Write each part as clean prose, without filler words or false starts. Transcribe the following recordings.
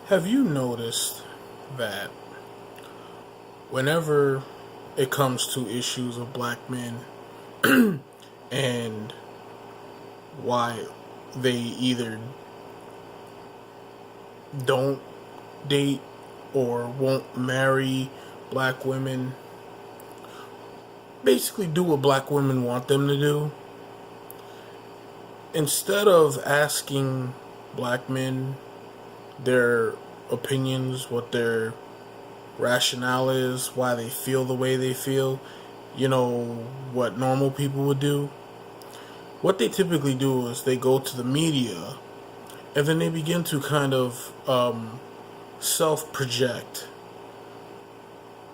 Have you noticed that whenever it comes to issues of black men and why they either don't date or won't marry black women, basically do what black women want them to do, instead of asking black men their opinions, what their rationale is, why they feel the way they feel, what normal people would do. What they typically do is they go to the media and then they begin to kind of self project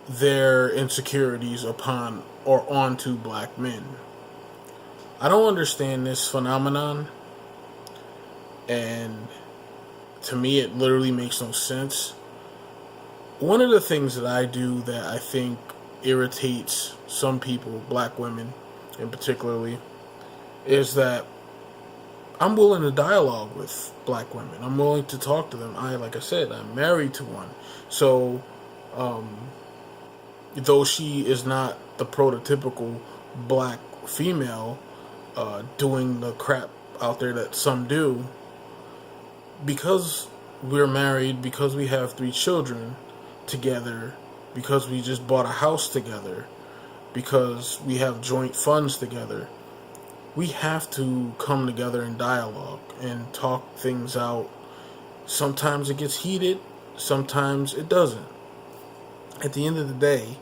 their insecurities upon or onto black men. I don't understand this phenomenon, and to me, it literally makes no sense. One of the things that I do that I think irritates some people, black women in particularly, is that I'm willing to dialogue with black women. I'm willing to talk to them. Like I said, I'm married to one. So, though she is not the prototypical black female doing the crap out there that some do, because we're married, because we have 3 children together, because we just bought a house together, because we have joint funds together, we have to come together in dialogue and talk things out. Sometimes it gets heated, sometimes it doesn't. At the end of the day,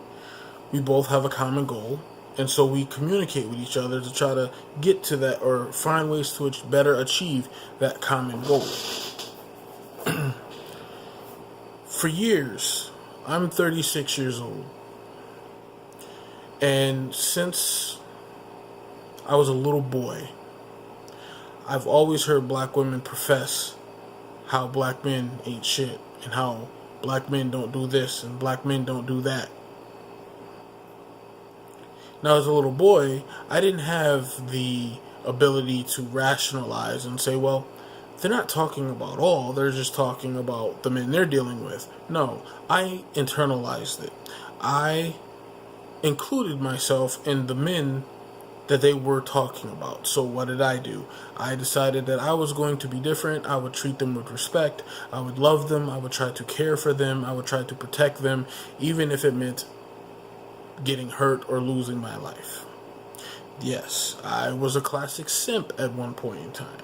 we both have a common goal, and so we communicate with each other to try to get to that or find ways to better achieve that common goal. For years, I'm 36 years old, and since I was a little boy, I've always heard black women profess how black men ain't shit and how black men don't do this and black men don't do that. Now, as a little boy, I didn't have the ability to rationalize and say, well, they're not talking about all, they're just talking about the men they're dealing with. No, I internalized it. I included myself in the men that they were talking about. So what did I do? I decided that I was going to be different. I would treat them with respect. I would love them. I would try to care for them. I would try to protect them, even if it meant getting hurt or losing my life. Yes, I was a classic simp at one point in time.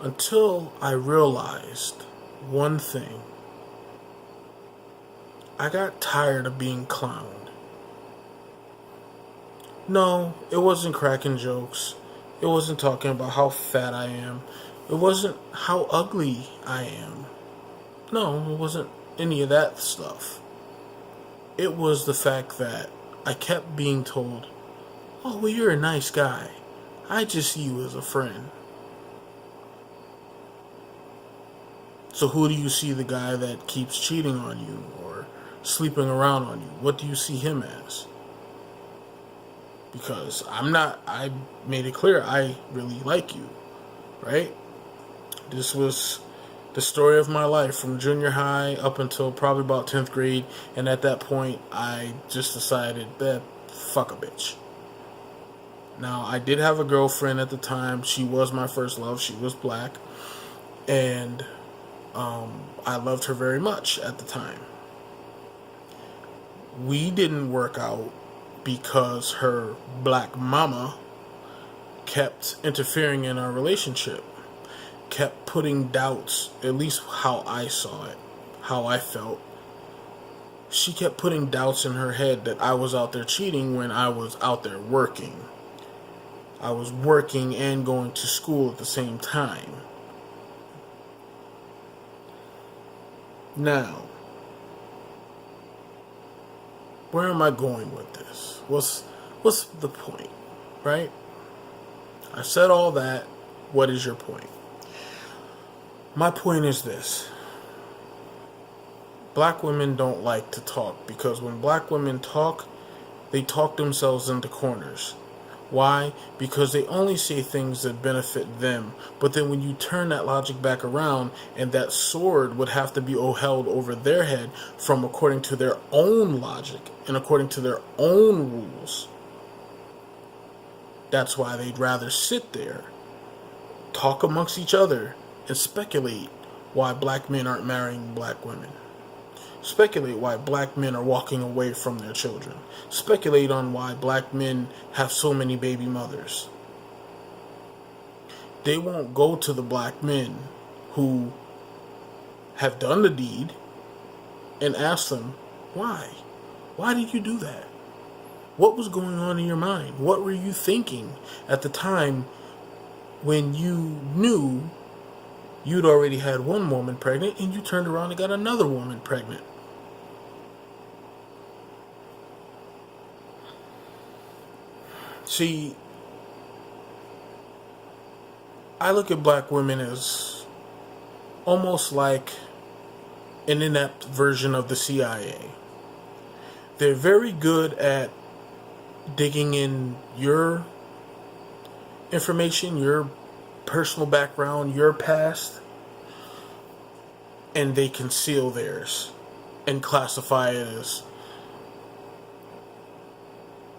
Until I realized one thing. I got tired of being clowned. No, it wasn't cracking jokes. It wasn't talking about how fat I am. It wasn't how ugly I am. No, it wasn't any of that stuff. It was the fact that I kept being told, oh, well, you're a nice guy. I just see you as a friend. So who do you see the guy that keeps cheating on you or sleeping around on you? What do you see him as? Because I made it clear I really like you, right? This was the story of my life from junior high up until probably about 10th grade. And at that point, I just decided that fuck a bitch. Now, I did have a girlfriend at the time. She was my first love. She was black. And I loved her very much at the time. We didn't work out because her black mama kept interfering in our relationship, kept putting doubts, at least how I saw it, how I felt. She kept putting doubts in her head that I was out there cheating when I was out there working. I was working and going to school at the same time. Now, where am I going with this? What's the point, right? I said all that. What is your point? My point is this. Black women don't like to talk because when black women talk, they talk themselves into corners. Why? Because they only say things that benefit them. But then when you turn that logic back around, and that sword would have to be held over their head from according to their own logic and according to their own rules, that's why they'd rather sit there, talk amongst each other, and speculate why black men aren't marrying black women. Speculate why black men are walking away from their children. Speculate on why black men have so many baby mothers. They won't go to the black men who have done the deed and ask them, why? Why did you do that? What was going on in your mind? What were you thinking at the time when you knew you'd already had one woman pregnant and you turned around and got another woman pregnant? See, I look at black women as almost like an inept version of the CIA. They're very good at digging in your information, your personal background, your past, and they conceal theirs and classify it as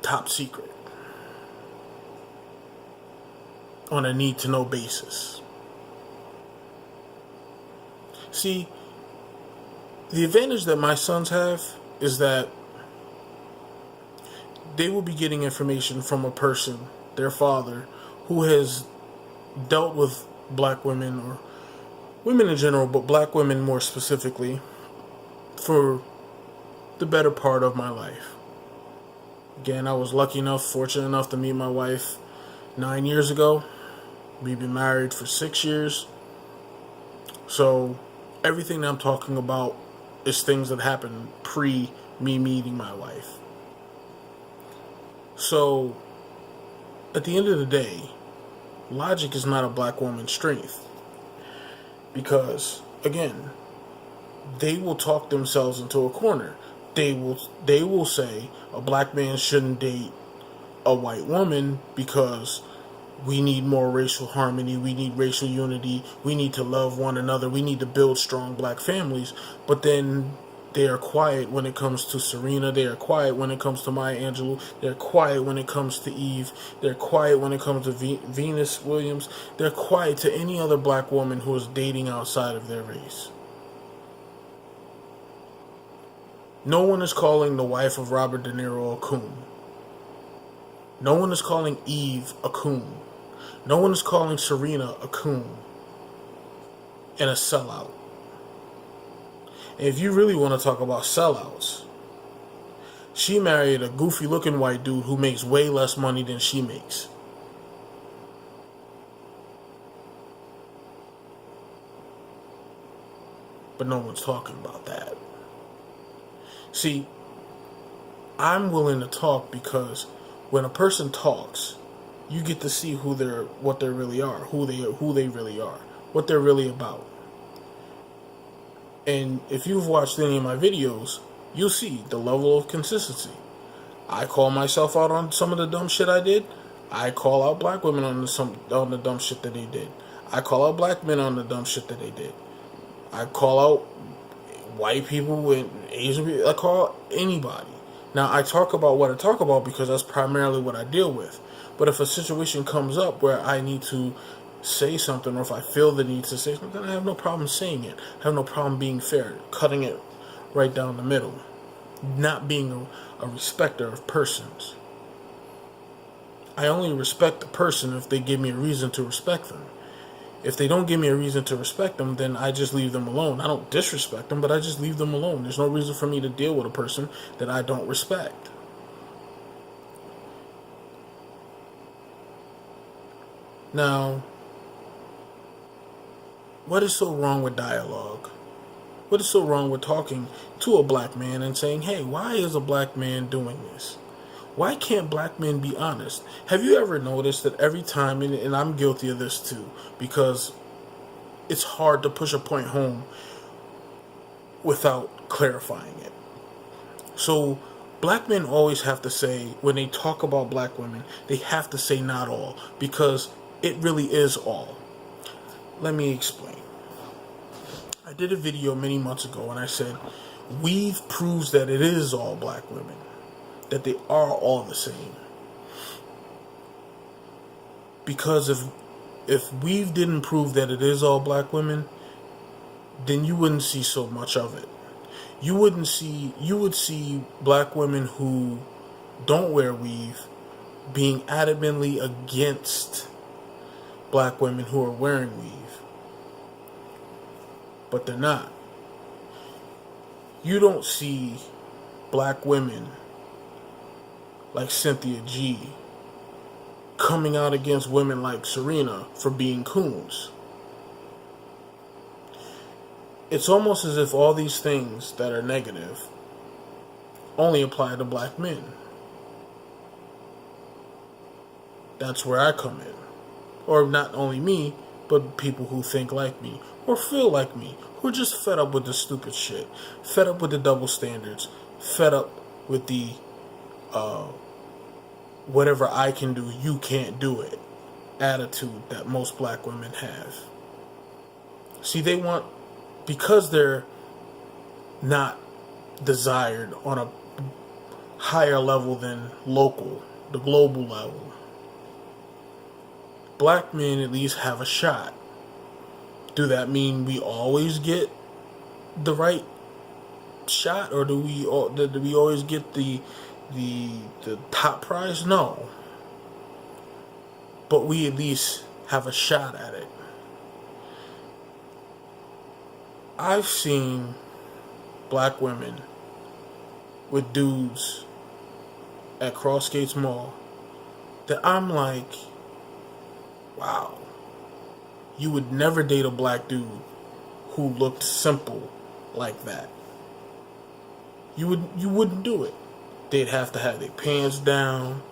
top secret on a need-to-know basis. See, the advantage that my sons have is that they will be getting information from a person, their father, who has dealt with black women, or women in general, but black women more specifically, for the better part of my life. Again, I was lucky enough, fortunate enough to meet my wife 9 years ago. We've been married for 6 years. So everything that I'm talking about is things that happened pre me meeting my wife. So at the end of the day, logic is not a black woman's strength. Because, again, they will talk themselves into a corner. They will say a black man shouldn't date a white woman because we need more racial harmony, we need racial unity, we need to love one another, we need to build strong black families. But then they are quiet when it comes to Serena, they are quiet when it comes to Maya Angelou, they're quiet when it comes to Eve, they're quiet when it comes to Venus Williams, they're quiet to any other black woman who is dating outside of their race. No one is calling the wife of Robert De Niro a coon. No one is calling Eve a coon. No one is calling Serena a coon and a sellout. And if you really want to talk about sellouts, she married a goofy looking white dude who makes way less money than she makes. But no one's talking about that. See, I'm willing to talk because when a person talks, you get to see what they really are, who they really are, what they're really about. And if you've watched any of my videos, you'll see the level of consistency. I call myself out on some of the dumb shit I did. I call out black women on the dumb shit that they did. I call out black men on the dumb shit that they did. I call out white people and Asian people. I call out anybody. Now, I talk about what I talk about because that's primarily what I deal with. But if a situation comes up where I need to say something, or if I feel the need to say something, I have no problem saying it. I have no problem being fair, cutting it right down the middle, not being a respecter of persons. I only respect the person if they give me a reason to respect them. If they don't give me a reason to respect them, then I just leave them alone. I don't disrespect them, but I just leave them alone. There's no reason for me to deal with a person that I don't respect. Now, what is so wrong with dialogue? What is so wrong with talking to a black man and saying, hey, why is a black man doing this? Why can't black men be honest? Have you ever noticed that every time, and I'm guilty of this too, because it's hard to push a point home without clarifying it. So Black men always have to say, when they talk about black women, they have to say not all, because it really is all. Let me explain. I did a video many months ago and I said, weave proves that it is all black women, that they are all the same. Because if weave didn't prove that it is all black women, then you wouldn't see so much of it. You would see black women who don't wear weave being adamantly against black women who are wearing weave. But they're not. You don't see black women like Cynthia G coming out against women like Serena for being coons. It's almost as if all these things that are negative only apply to black men. That's where I come in. Or not only me, but people who think like me, or feel like me, who are just fed up with the stupid shit, fed up with the double standards, fed up with the whatever I can do, you can't do it attitude that most black women have. See, they want, because they're not desired on a higher level than local, the global level, black men at least have a shot. Do that mean we always get the right shot, or do we always get the top prize? No. But we at least have a shot at it. I've seen black women with dudes at Crossgates Mall that I'm like, wow, you would never date a black dude who looked simple like that. You wouldn't do it. They'd have to have their pants down,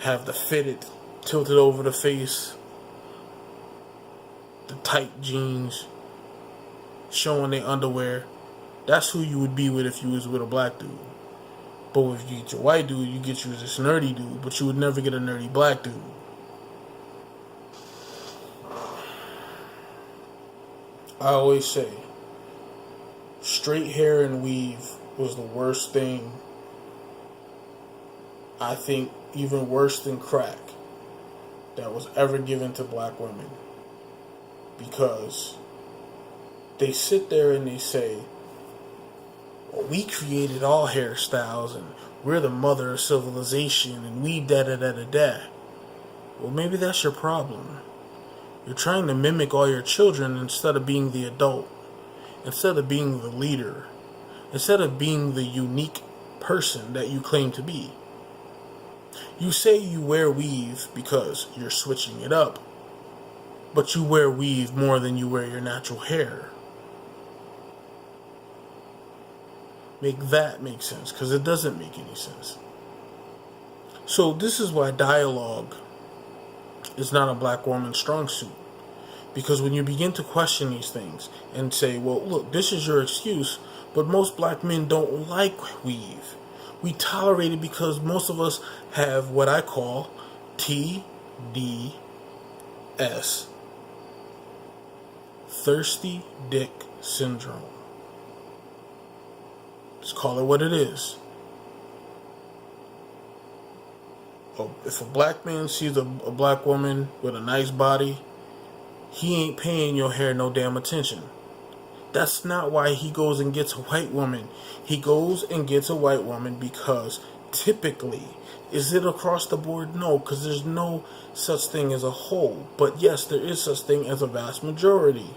have the fitted tilted over the face, the tight jeans, showing their underwear. That's who you would be with if you was with a black dude. But if you get your white dude, you get you this nerdy dude, but you would never get a nerdy black dude. I always say, straight hair and weave was the worst thing, I think even worse than crack, that was ever given to black women. Because they sit there and they say, well, we created all hairstyles and we're the mother of civilization and we da-da-da-da-da. Well, maybe that's your problem. You're trying to mimic all your children instead of being the adult, instead of being the leader, instead of being the unique person that you claim to be. You say you wear weave because you're switching it up, but you wear weave more than you wear your natural hair. Make that make sense, because it doesn't make any sense. So this is why dialogue is not a black woman's strong suit. Because when you begin to question these things and say, well, look, this is your excuse, but most black men don't like weave. We tolerate it because most of us have what I call TDS. Thirsty Dick Syndrome. Just call it what it is. If a black man sees a black woman with a nice body, he ain't paying your hair no damn attention. That's not why he goes and gets a white woman. He goes and gets a white woman because typically, is it across the board? No, because there's no such thing as a whole. But yes, there is such thing as a vast majority.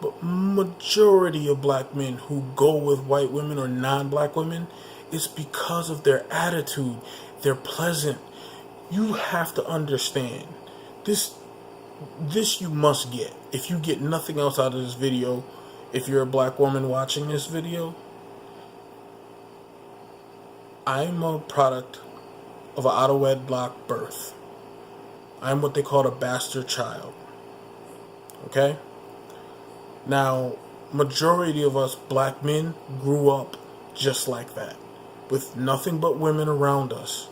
But majority of black men who go with white women or non-black women, it's because of their attitude. They're pleasant. You have to understand this you must get. If you get nothing else out of this video, if you're a black woman watching this video, I'm a product of an out-of-wedlock birth. I'm what they call a bastard child. Okay? Now, majority of us black men grew up just like that. with nothing but women around us.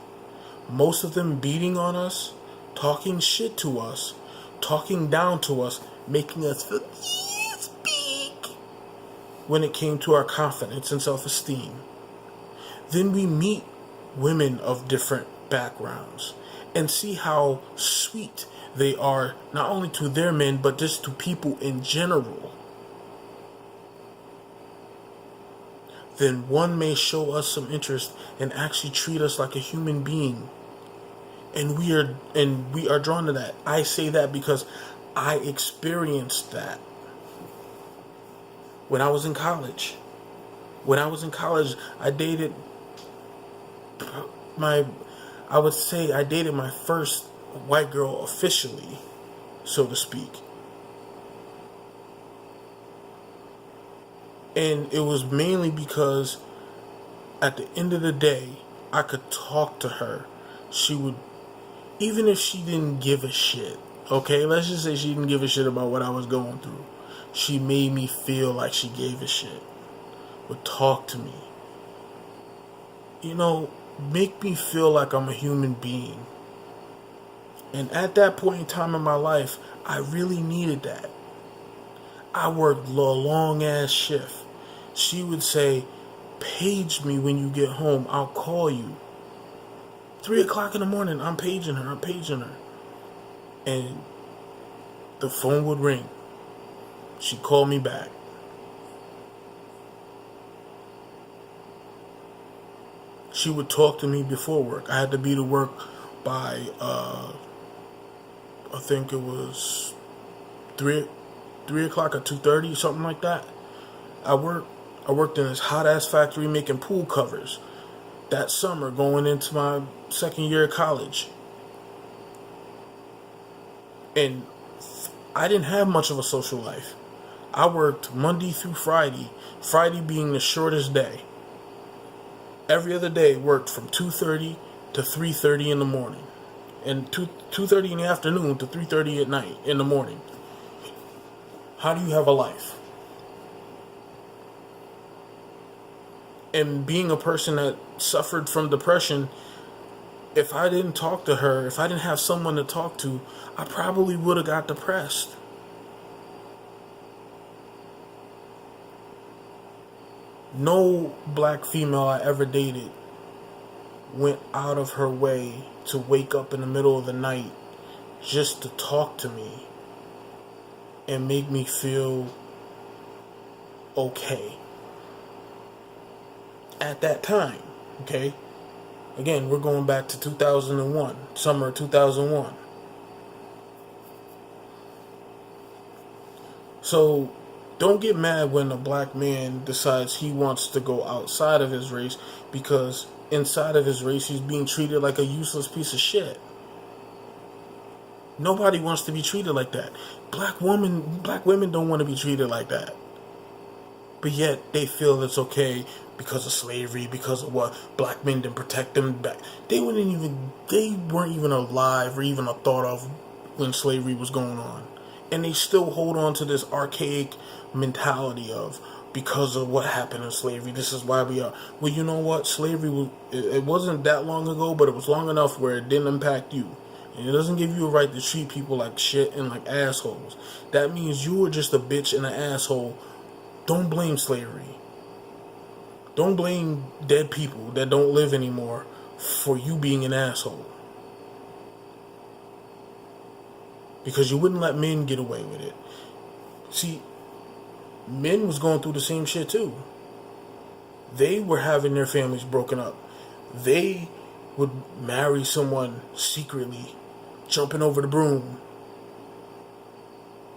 Most of them beating on us, talking shit to us, talking down to us, making us feel yes, big when it came to our confidence and self-esteem. Then we meet women of different backgrounds and see how sweet they are, not only to their men, but just to people in general. Then one may show us some interest and actually treat us like a human being. And we are drawn to that. I say that because I experienced that when I was in college. When I was in college, I dated my first white girl officially, so to speak. And it was mainly because at the end of the day, I could talk to her. She would, even if she didn't give a shit, okay, let's just say she didn't give a shit about what I was going through. She made me feel like she gave a shit. Would talk to me. Make me feel like I'm a human being. And at that point in time in my life, I really needed that. I worked a long ass shift. She would say, page me when you get home, I'll call you. 3 o'clock in the morning, I'm paging her. And the phone would ring. She'd call me back. She would talk to me before work. I had to be to work by, I think it was 3 o'clock or 2:30, something like that. I worked in this hot ass factory making pool covers that summer going into my second year of college. And I didn't have much of a social life. I worked Monday through Friday, Friday being the shortest day. Every other day worked from 2:30 to 3:30 in the morning. And 2:30 in the afternoon to 3:30 at night in the morning. How do you have a life? And being a person that suffered from depression, if I didn't talk to her, if I didn't have someone to talk to, I probably would have got depressed. No black female I ever dated went out of her way to wake up in the middle of the night just to talk to me and make me feel okay. At that time, okay? Again, we're going back to 2001, summer of 2001. So, don't get mad when a black man decides he wants to go outside of his race, because inside of his race he's being treated like a useless piece of shit. Nobody wants to be treated like that. Black women don't want to be treated like that. But yet they feel it's okay because of slavery, because of what black men didn't protect them back. They weren't even alive or even a thought of when slavery was going on. And they still hold on to this archaic mentality of, because of what happened in slavery, this is why we are. Well, you know what? Slavery it wasn't that long ago, but it was long enough where it didn't impact you. And it doesn't give you a right to treat people like shit and like assholes. That means you were just a bitch and an asshole. Don't blame slavery. Don't blame dead people that don't live anymore for you being an asshole. Because you wouldn't let men get away with it. See, men was going through the same shit too. They were having their families broken up. They would marry someone secretly, jumping over the broom,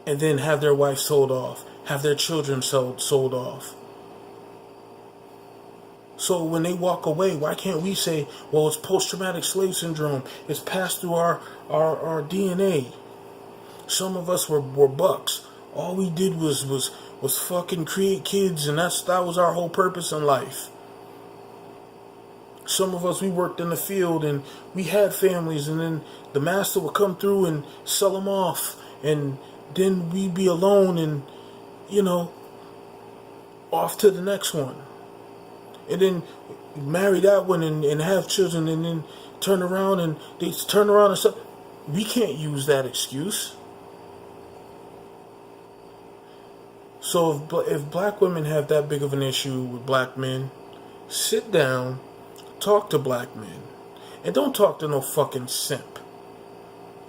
and then have their wife sold off, have their children sold off. So when they walk away, why can't we say, well, it's post-traumatic slave syndrome, it's passed through our DNA. Some of us were bucks. All we did was fucking create kids, and that was our whole purpose in life. Some of us, we worked in the field and we had families, and then the master would come through and sell them off, and then we'd be alone and, off to the next one. and then marry that one and have children, and then turn around and they turn around and stuff. We can't use that excuse. So if black women have that big of an issue with black men, sit down, talk to black men, and don't talk to no fucking simp.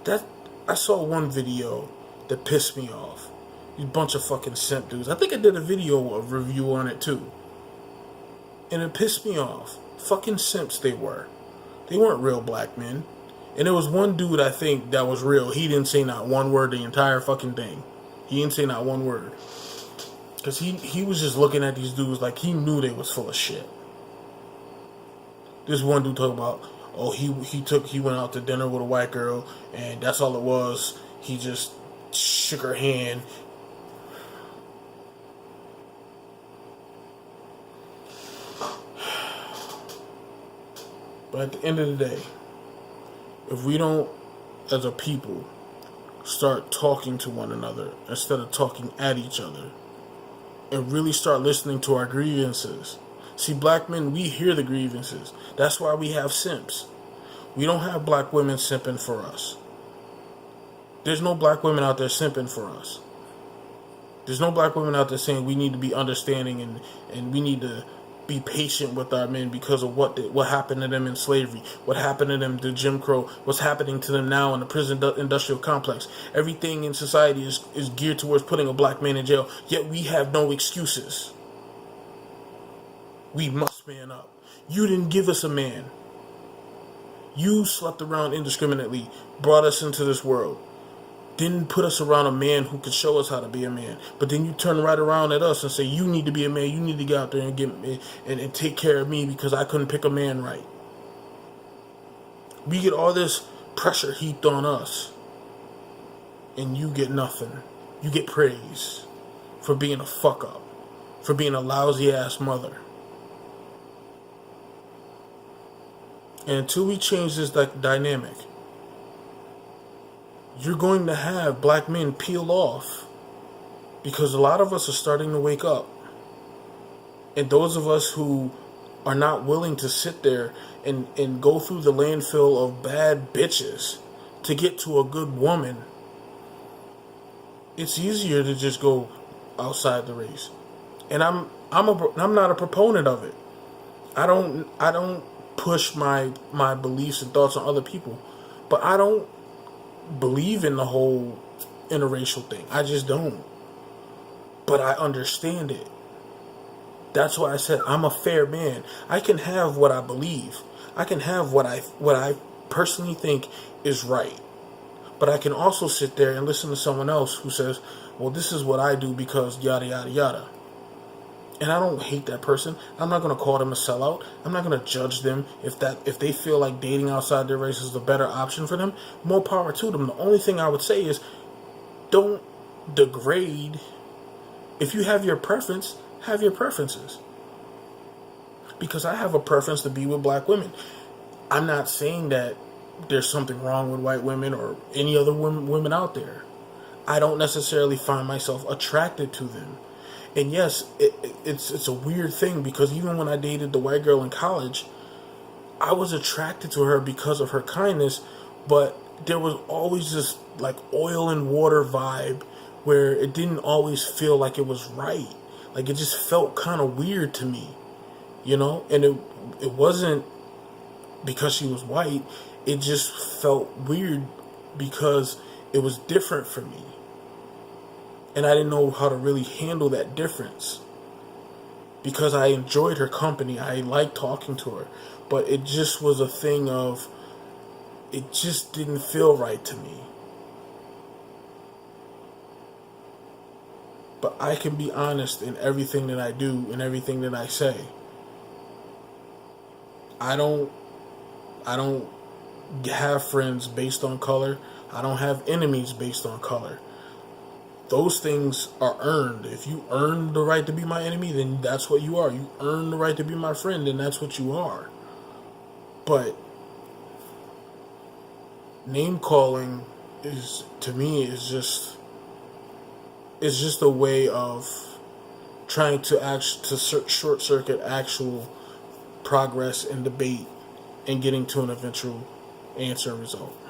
That I saw one video that pissed me off. These bunch of fucking simp dudes. I think I did a review on it too, and it pissed me off. Fucking simps they were. They weren't real black men. And there was one dude I think that was real. He didn't say not one word the entire fucking thing. He didn't say not one word. Because he was just looking at these dudes like he knew they was full of shit. This one dude talking about, oh, he went out to dinner with a white girl and that's all it was. He just shook her hand. But at the end of the day, if we don't, as a people, start talking to one another instead of talking at each other, and really start listening to our grievances. See, black men, we hear the grievances. That's why we have simps. We don't have black women simping for us. There's no black women out there simping for us. There's no black women out there saying we need to be understanding and we need to be patient with our men because of what happened to them in slavery, what happened to them to Jim Crow, what's happening to them now in the prison industrial complex. Everything in society is geared towards putting a black man in jail, yet we have no excuses. We must man up. You didn't give us a man. You slept around indiscriminately, brought us into this world. Didn't put us around a man who could show us how to be a man. But then you turn right around at us and say, you need to be a man. You need to get out there and get me and take care of me because I couldn't pick a man right. We get all this pressure heaped on us. And you get nothing. You get praise for being a fuck up. For being a lousy ass mother. And until we change this dynamic, you're going to have black men peel off because a lot of us are starting to wake up. And those of us who are not willing to sit there and go through the landfill of bad bitches to get to a good woman, it's easier to just go outside the race. And I'm not a proponent of it. I don't push my beliefs and thoughts on other people, but I don't believe in the whole interracial thing. I just don't. But I understand it. That's why I said I'm a fair man. I can have what I believe. I can have what I personally think is right. But I can also sit there and listen to someone else who says, well, this is what I do because yada yada yada. And I don't hate that person. I'm not going to call them a sellout. I'm not going to judge them if they feel like dating outside their race is the better option for them. More power to them. The only thing I would say is don't degrade. If you have your preference, have your preferences. Because I have a preference to be with black women. I'm not saying that there's something wrong with white women or any other women out there. I don't necessarily find myself attracted to them. And yes, it's a weird thing because even when I dated the white girl in college, I was attracted to her because of her kindness, but there was always this like oil and water vibe where it didn't always feel like it was right. Like it just felt kind of weird to me, you know? And it wasn't because she was white, it just felt weird because it was different for me. And I didn't know how to really handle that difference. Because I enjoyed her company. I liked talking to her. But it just was a thing of, it just didn't feel right to me. But I can be honest in everything that I do and everything that I say. I don't have friends based on color. I don't have enemies based on color. Those things are earned. If you earn the right to be my enemy, then that's what you are. You earn the right to be my friend, then that's what you are. But name calling is, to me, is just a way of trying to short circuit actual progress and debate and getting to an eventual answer and result.